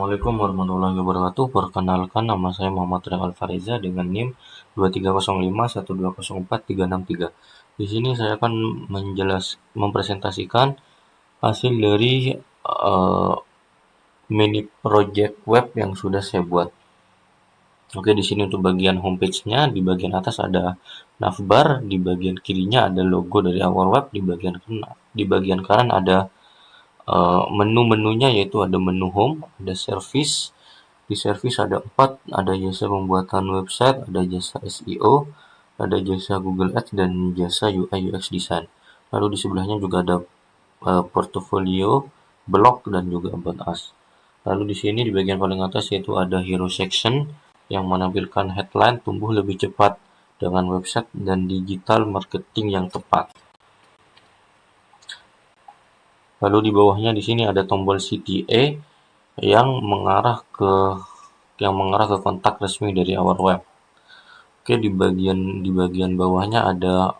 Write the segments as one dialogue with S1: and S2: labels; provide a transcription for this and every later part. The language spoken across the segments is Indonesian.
S1: Assalamualaikum warahmatullahi wabarakatuh. Perkenalkan, nama saya Muhammad Ria Alfareza dengan NIM 2305120436 Di sini saya akan mempresentasikan hasil dari mini project web yang sudah saya buat. Oke, di sini untuk bagian homepage-nya, di bagian atas ada navbar, di bagian kirinya ada logo dari Our Web, di bagian kanan ada menu-menunya, yaitu ada menu home, ada service. Di service ada 4, ada jasa pembuatan website, ada jasa SEO, ada jasa Google Ads, dan jasa UI UX design. Lalu di sebelahnya juga ada portfolio, blog, dan juga about us. Lalu di sini di bagian paling atas yaitu ada hero section yang menampilkan headline tumbuh lebih cepat dengan website dan digital marketing yang tepat. Lalu di bawahnya di sini ada tombol CTA yang mengarah ke kontak resmi dari Our Web. Oke, di bagian bawahnya ada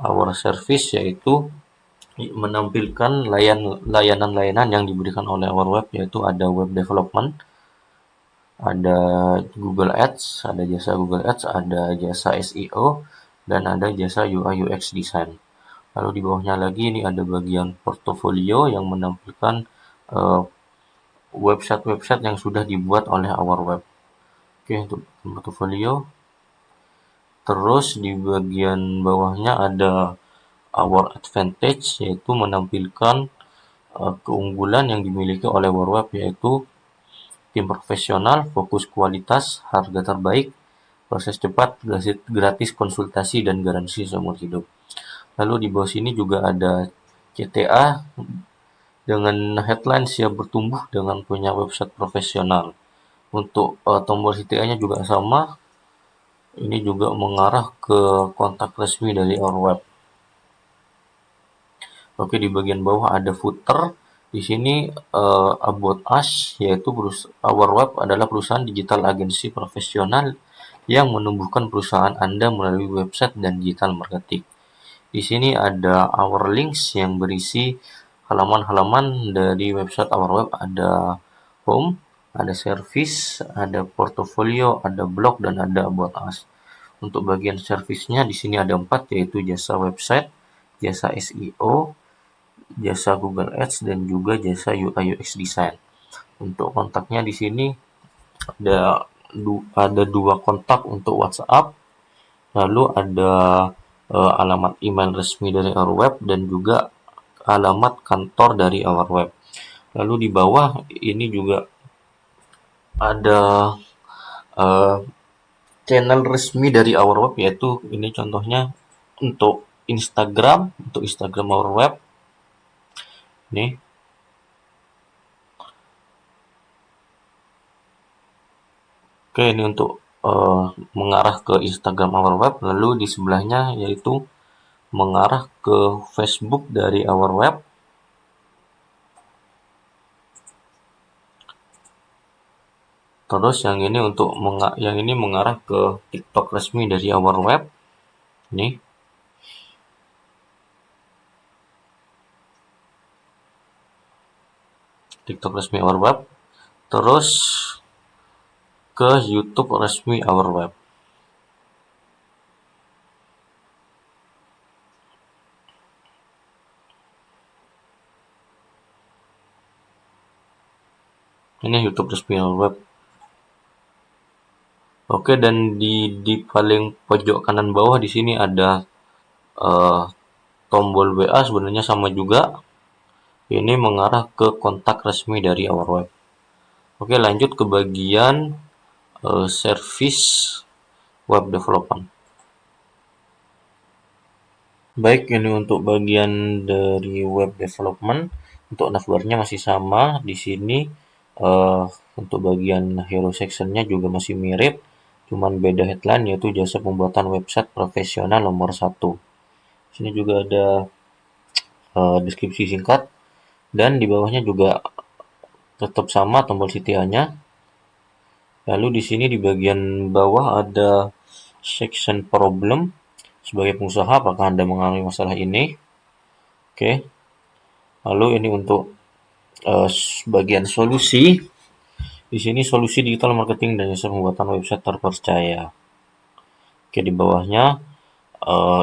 S1: Our Service, yaitu menampilkan layanan-layanan yang diberikan oleh Our Web, yaitu ada web development, ada Google Ads, ada jasa Google Ads, ada jasa SEO, dan ada jasa UI UX design. Lalu di bawahnya lagi ini ada bagian portofolio yang menampilkan website-website yang sudah dibuat oleh Our Web. Oke, untuk portofolio. Terus di bagian bawahnya ada Our Advantage, yaitu menampilkan keunggulan yang dimiliki oleh Our Web, yaitu tim profesional, fokus kualitas, harga terbaik, proses cepat, gratis konsultasi, dan garansi seumur hidup. Lalu di bawah sini juga ada CTA dengan headline siap bertumbuh dengan punya website profesional. Untuk tombol CTA-nya juga sama. Ini juga mengarah ke kontak resmi dari Our Web. Oke, di bagian bawah ada footer. Di sini about us, yaitu Our Web adalah perusahaan digital agensi profesional yang menumbuhkan perusahaan Anda melalui website dan digital marketing. Di sini ada Our Links yang berisi halaman-halaman dari website Our Web, ada home, ada service, ada portfolio, ada blog, dan ada about us. Untuk bagian servisnya di sini ada 4, yaitu jasa website, jasa SEO, jasa Google Ads, dan juga jasa UI UX design. Untuk kontaknya di sini ada 2 kontak untuk WhatsApp, lalu ada alamat email resmi dari Our Web, dan juga alamat kantor dari Our Web. Lalu di bawah ini juga ada channel resmi dari Our Web, yaitu ini contohnya untuk Instagram Our Web. Nih. Oke, ini untuk mengarah ke Instagram Our Web. Lalu di sebelahnya yaitu mengarah ke Facebook dari Our Web. Terus yang ini mengarah ke TikTok resmi dari Our Web. Nih. TikTok resmi Our Web. Terus ke YouTube resmi Our Web. Ini YouTube resmi Our Web. Oke, dan di paling pojok kanan bawah di sini ada tombol WA, sebenarnya sama juga. Ini mengarah ke kontak resmi dari Our Web. Oke, lanjut ke bagian service web development. Baik, ini untuk bagian dari web development. Untuk navbarnya masih sama. Di sini untuk bagian hero sectionnya juga masih mirip, cuman beda headline, yaitu jasa pembuatan website profesional nomor 1. Sini juga ada deskripsi singkat, dan di bawahnya juga tetap sama tombol CTA-nya. Lalu di sini di bagian bawah ada section problem. Sebagai pengusaha, apakah Anda mengalami masalah ini? Oke. Lalu ini untuk bagian solusi. Di sini solusi digital marketing dan jasa pembuatan website terpercaya. Oke, di bawahnya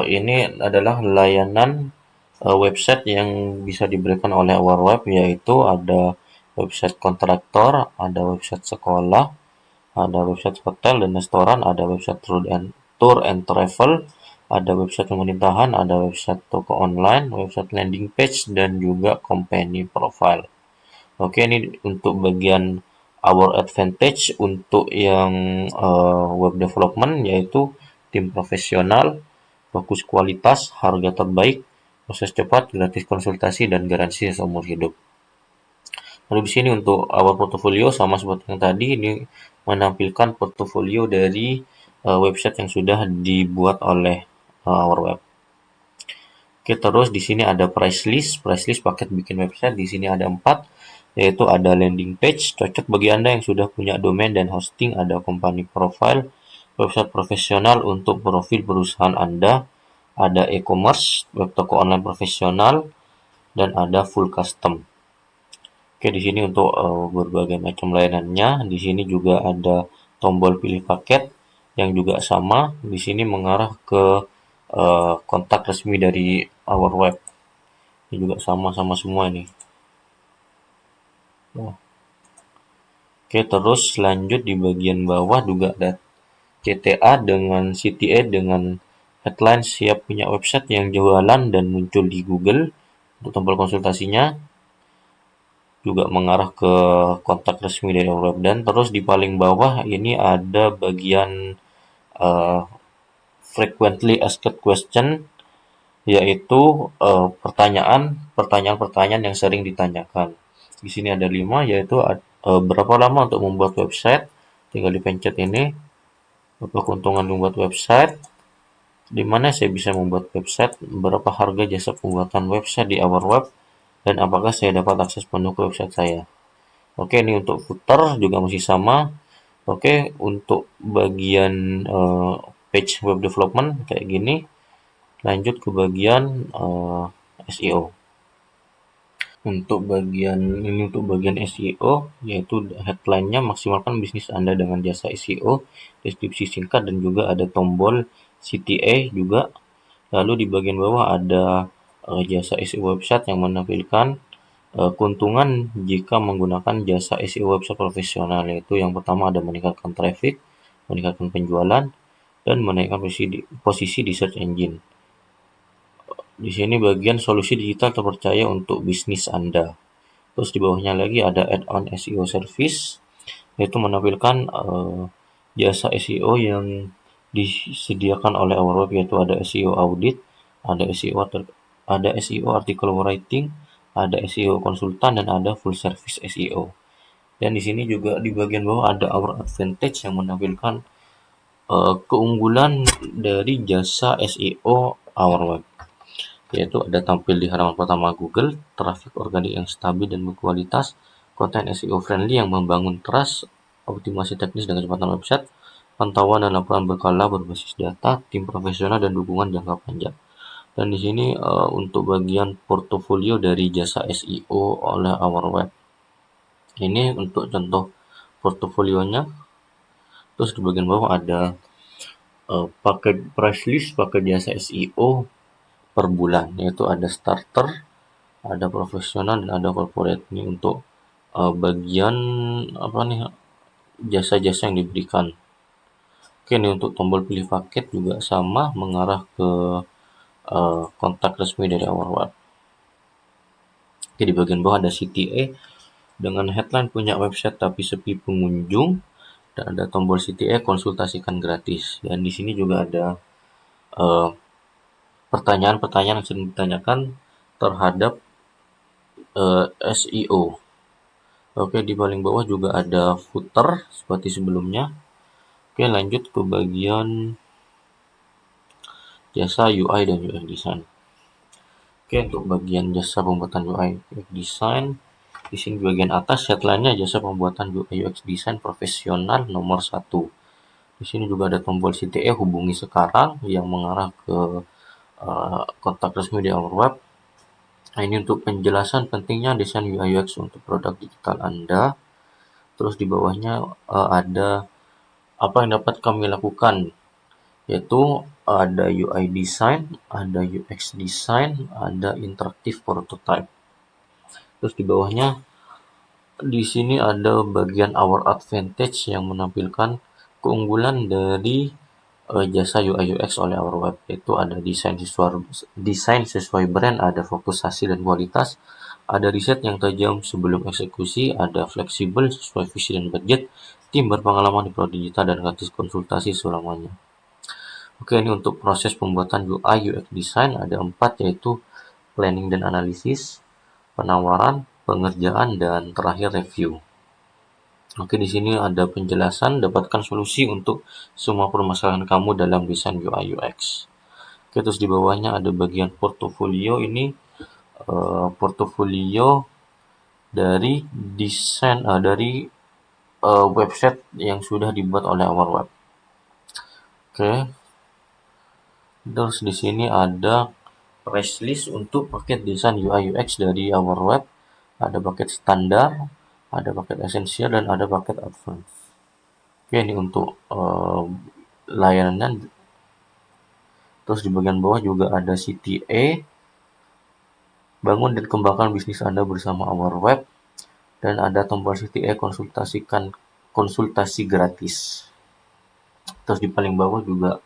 S1: ini adalah layanan website yang bisa diberikan oleh Our Web, yaitu ada website kontraktor, ada website sekolah, ada website hotel dan restoran, ada website tour and travel, ada website pemerintahan, ada website toko online, website landing page, dan juga company profile. Oke, ini untuk bagian our advantage untuk yang web development, yaitu tim profesional, fokus kualitas, harga terbaik, proses cepat, gratis konsultasi, dan garansi seumur hidup. Lalu di sini untuk our portfolio sama seperti yang tadi, ini menampilkan portofolio dari website yang sudah dibuat oleh our web. Oke, terus di sini ada price list paket bikin website. Di sini ada 4, yaitu ada landing page, cocok bagi Anda yang sudah punya domain dan hosting, ada company profile, website profesional untuk profil perusahaan Anda, ada e-commerce, web toko online profesional, dan ada full custom. Oke, di sini untuk berbagai macam layanannya. Di sini juga ada tombol pilih paket yang juga sama. Di sini mengarah ke kontak resmi dari our web. Ini juga sama-sama semua ini. Oke, terus lanjut di bagian bawah juga ada CTA dengan CTA dengan headline siap punya website yang jualan dan muncul di Google. Untuk tombol konsultasinya juga mengarah ke kontak resmi dari web. Dan terus di paling bawah ini ada bagian uh, frequently asked question, yaitu pertanyaan-pertanyaan yang sering ditanyakan. Di sini ada 5, yaitu berapa lama untuk membuat website, tinggal dipencet ini, berapa keuntungan membuat website, di mana saya bisa membuat website, berapa harga jasa pembuatan website di our web, dan apakah saya dapat akses penuh ke website saya. Oke, ini untuk footer juga masih sama. Oke, untuk bagian page web development kayak gini. Lanjut ke bagian SEO. Untuk bagian SEO, yaitu headline-nya maksimalkan bisnis Anda dengan jasa SEO, deskripsi singkat, dan juga ada tombol CTA juga. Lalu di bagian bawah ada jasa SEO website yang menampilkan keuntungan jika menggunakan jasa SEO website profesional, yaitu yang pertama ada meningkatkan traffic, meningkatkan penjualan, dan menaikkan posisi di search engine. Di sini bagian solusi digital terpercaya untuk bisnis Anda. Terus di bawahnya lagi ada add-on SEO service, yaitu menampilkan jasa SEO yang disediakan oleh our web, yaitu ada SEO audit, ada SEO article writing, ada SEO konsultan, dan ada full service SEO. Dan di sini juga di bagian bawah ada our advantage yang menampilkan keunggulan dari jasa SEO our web, yaitu ada tampil di halaman pertama Google, traffic organik yang stabil dan berkualitas, konten SEO friendly yang membangun trust, optimasi teknis dan kecepatan website, pantauan dan laporan berkala berbasis data, tim profesional, dan dukungan jangka panjang. Dan di sini untuk bagian portofolio dari jasa SEO oleh our web. Ini untuk contoh portofolionya. Terus di bagian bawah ada paket price list, paket jasa SEO per bulan, yaitu ada starter, ada profesional, dan ada corporate. Ini untuk bagian apa nih, jasa-jasa yang diberikan. Oke, ini untuk tombol pilih paket juga sama, mengarah ke kontak resmi dari our web. Oke, di bagian bawah ada CTA dengan headline punya website tapi sepi pengunjung, dan ada tombol CTA konsultasikan gratis. Dan di sini juga ada pertanyaan-pertanyaan yang sering ditanyakan terhadap SEO. Oke, di paling bawah juga ada footer seperti sebelumnya. Oke, lanjut ke bagian jasa UI dan UX design. Oke, untuk bagian jasa pembuatan UI UX design, di sini di bagian atas headline-nya jasa pembuatan UI UX design profesional nomor 1. Di sini juga ada tombol CTA hubungi sekarang yang mengarah ke kontak resmi di our web. Nah, ini untuk penjelasan pentingnya desain UI UX untuk produk digital Anda. Terus di bawahnya ada apa yang dapat kami lakukan, yaitu ada UI design, ada UX design, ada interactive prototype. Terus di bawahnya di sini ada bagian our advantage yang menampilkan keunggulan dari jasa UI UX oleh our web, yaitu ada desain sesuai brand, ada fokus hasil dan kualitas, ada riset yang tajam sebelum eksekusi, ada fleksibel sesuai visi dan budget, tim berpengalaman di produk digital, dan gratis konsultasi selamanya. Oke, ini untuk proses pembuatan UI UX design ada 4, yaitu planning dan analisis, penawaran, pengerjaan, dan terakhir review. Oke, di sini ada penjelasan, dapatkan solusi untuk semua permasalahan kamu dalam desain UI UX. Oke, terus di bawahnya ada bagian portofolio. Ini portofolio dari desain dari website yang sudah dibuat oleh our web. Oke, terus di sini ada price list untuk paket desain UI UX dari our web. Ada paket standar, ada paket esensial, dan ada paket advance. Oke, ini untuk layanannya. Terus di bagian bawah juga ada CTA, bangun dan kembangkan bisnis Anda bersama our web, dan ada tombol CTA konsultasi gratis. Terus di paling bawah juga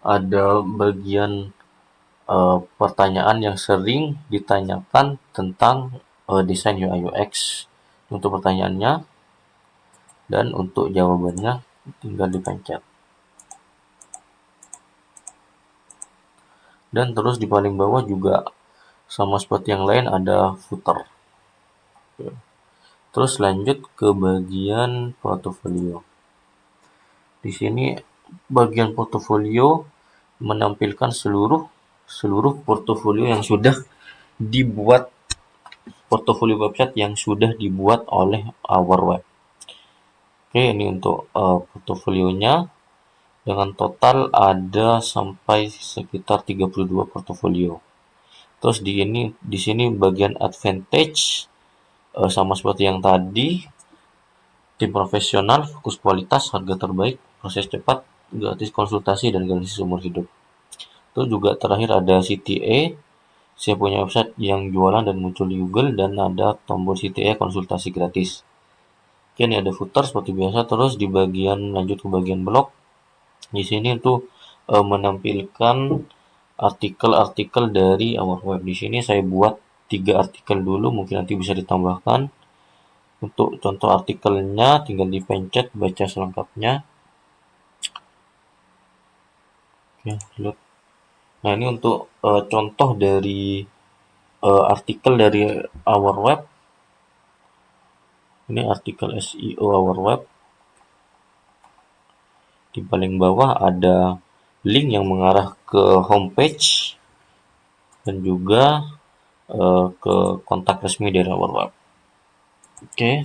S1: ada bagian pertanyaan yang sering ditanyakan tentang desain UI UX. Untuk pertanyaannya dan untuk jawabannya tinggal dipencet. Dan terus di paling bawah juga sama seperti yang lain ada footer. Terus lanjut ke bagian portofolio. Di sini bagian portofolio menampilkan seluruh portofolio yang sudah dibuat, portofolio website yang sudah dibuat oleh our web. Oke, ini untuk portofolionya dengan total ada sampai sekitar 32 portofolio. Terus di sini bagian advantage sama seperti yang tadi, tim profesional, fokus kualitas, harga terbaik, proses cepat, gratis konsultasi, dan garansi seumur hidup. Terus juga terakhir ada CTA, saya punya website yang jualan dan muncul di Google, dan ada tombol CTA konsultasi gratis. Oke, ini ada footer seperti biasa. Terus di bagian lanjut ke bagian blog. Di sini tuh menampilkan artikel-artikel dari our web. Di sini saya buat 3 artikel dulu, mungkin nanti bisa ditambahkan. Untuk contoh artikelnya tinggal dipencet baca selengkapnya. Oke, load. Nah, ini untuk contoh dari artikel dari our web. Ini artikel SEO our web. Di paling bawah ada link yang mengarah ke homepage dan juga ke kontak resmi dari our web. Oke.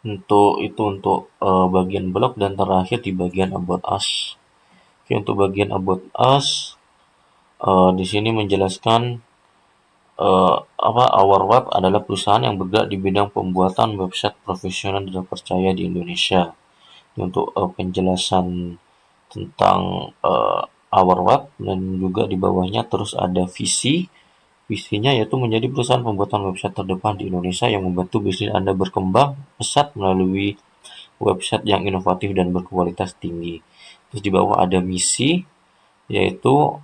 S1: Untuk bagian blog, dan terakhir di bagian about us. Oke, untuk bagian about us di sini menjelaskan our web adalah perusahaan yang bergerak di bidang pembuatan website profesional dan terpercaya di Indonesia. Untuk penjelasan tentang our web, dan juga di bawahnya terus ada visinya, yaitu menjadi perusahaan pembuatan website terdepan di Indonesia yang membantu bisnis Anda berkembang pesat melalui website yang inovatif dan berkualitas tinggi. Terus di bawah ada misi, yaitu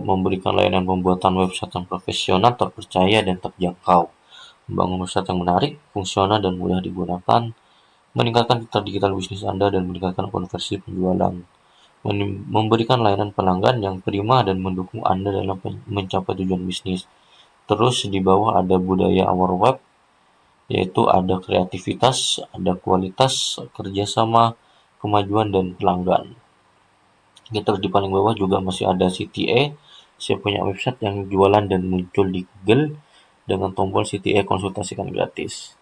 S1: memberikan layanan pembuatan website yang profesional, terpercaya, dan terjangkau, membangun website yang menarik, fungsional, dan mudah digunakan, meningkatkan fitur digital bisnis Anda, dan meningkatkan konversi penjualan, memberikan layanan pelanggan yang prima, dan mendukung Anda dalam mencapai tujuan bisnis. Terus di bawah ada budaya our web, yaitu ada kreativitas, ada kualitas, kerjasama, kemajuan, dan pelanggan. Terus di paling bawah juga masih ada CTA, saya punya website yang jualan dan muncul di Google, dengan tombol CTA konsultasikan gratis.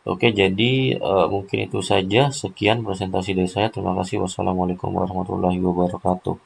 S1: Oke, jadi mungkin itu saja. Sekian presentasi dari saya. Terima kasih. Wassalamualaikum warahmatullahi wabarakatuh.